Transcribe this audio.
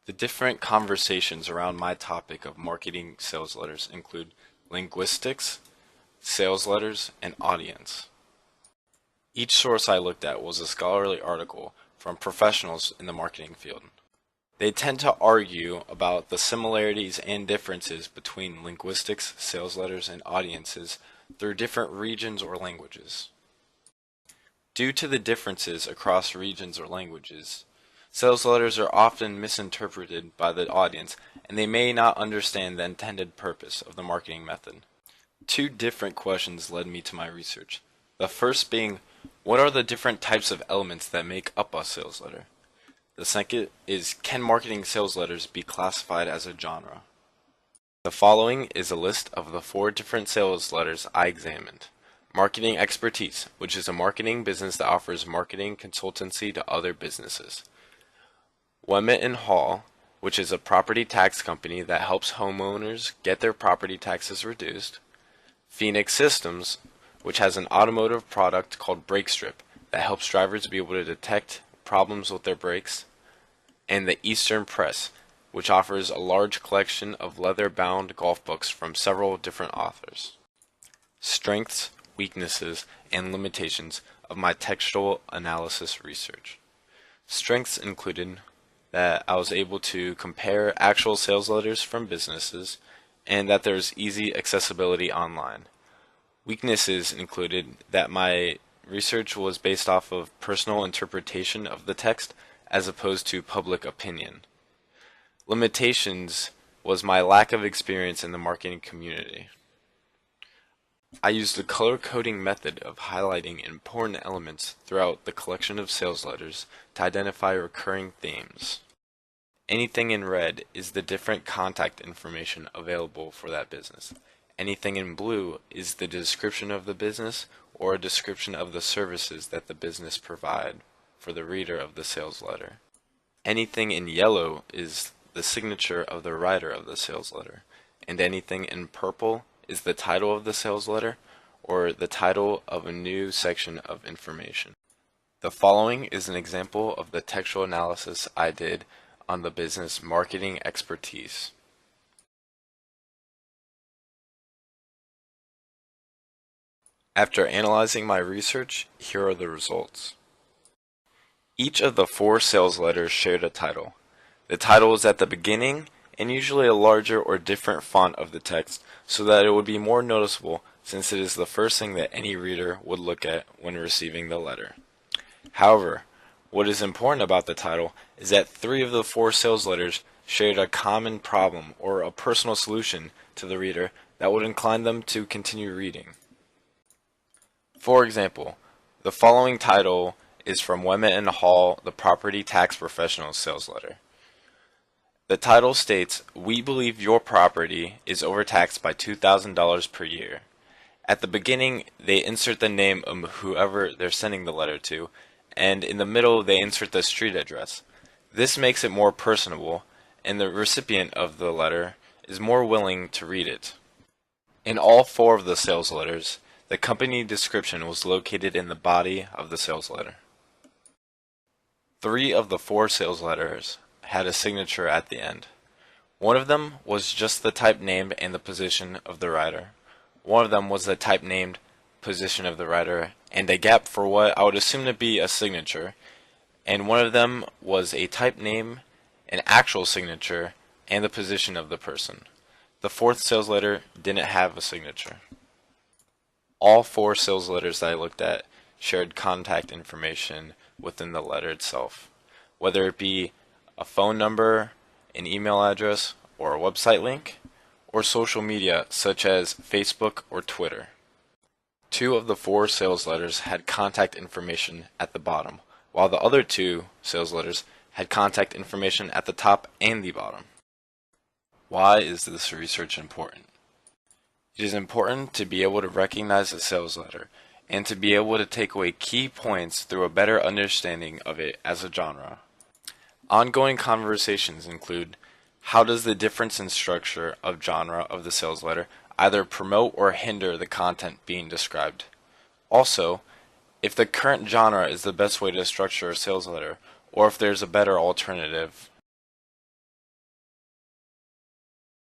The different conversations around my topic of marketing sales letters include linguistics, sales letters, and audience. Each source I looked at was a scholarly article from professionals in the marketing field. They tend to argue about the similarities and differences between linguistics, sales letters, and audiences through different regions or languages. Due to the differences across regions or languages, sales letters are often misinterpreted by the audience and they may not understand the intended purpose of the marketing method. Two different questions led me to my research. The first being, what are the different types of elements that make up a sales letter? The second is, can marketing sales letters be classified as a genre? The following is a list of the 4 different sales letters I examined. Marketing expertise, which is a marketing business that offers marketing consultancy to other businesses. Wemmitt and Hall, which is a property tax company that helps homeowners get their property taxes reduced. Phoenix Systems, which has an automotive product called Brake Strip that helps drivers be able to detect problems with their brakes. And the Eastern Press, which offers a large collection of leather-bound golf books from several different authors. Strengths, weaknesses, and limitations of my textual analysis research. Strengths included that I was able to compare actual sales letters from businesses and that there's easy accessibility online. Weaknesses included that my research was based off of personal interpretation of the text as opposed to public opinion. Limitations was my lack of experience in the marketing community. I used the color coding method of highlighting important elements throughout the collection of sales letters to identify recurring themes. Anything in red is the different contact information available for that business. Anything in blue is the description of the business or a description of the services that the business provide for the reader of the sales letter. Anything in yellow is the signature of the writer of the sales letter, and anything in purple is the title of the sales letter or the title of a new section of information. The following is an example of the textual analysis I did on the business marketing expertise. After analyzing my research, here are the results. Each of the 4 sales letters shared a title. The title is at the beginning and usually a larger or different font of the text so that it would be more noticeable since it is the first thing that any reader would look at when receiving the letter. However, what is important about the title is that 3 of the 4 sales letters shared a common problem or a personal solution to the reader that would incline them to continue reading. For example, the following title is from Wemmitt and Hall, the Property Tax Professional sales letter. The title states, "We believe your property is overtaxed by $2,000 per year." At the beginning, they insert the name of whoever they're sending the letter to, and in the middle, they insert the street address. This makes it more personable, and the recipient of the letter is more willing to read it. In all 4 of the sales letters, the company description was located in the body of the sales letter. 3 of the 4 sales letters had a signature at the end. One of them was just the type name and the position of the writer. One of them was the type named, position of the writer, and a gap for what I would assume to be a signature. And one of them was a type name, an actual signature, and the position of the person. The 4th sales letter didn't have a signature. All 4 sales letters that I looked at shared contact information within the letter itself, whether it be a phone number, an email address, or a website link, or social media such as Facebook or Twitter. 2 of the 4 sales letters had contact information at the bottom, while the other 2 sales letters had contact information at the top and the bottom. Why is this research important? It is important to be able to recognize a sales letter and to be able to take away key points through a better understanding of it as a genre. Ongoing conversations include, how does the difference in structure of genre of the sales letter either promote or hinder the content being described? Also, if the current genre is the best way to structure a sales letter, or if there's a better alternative,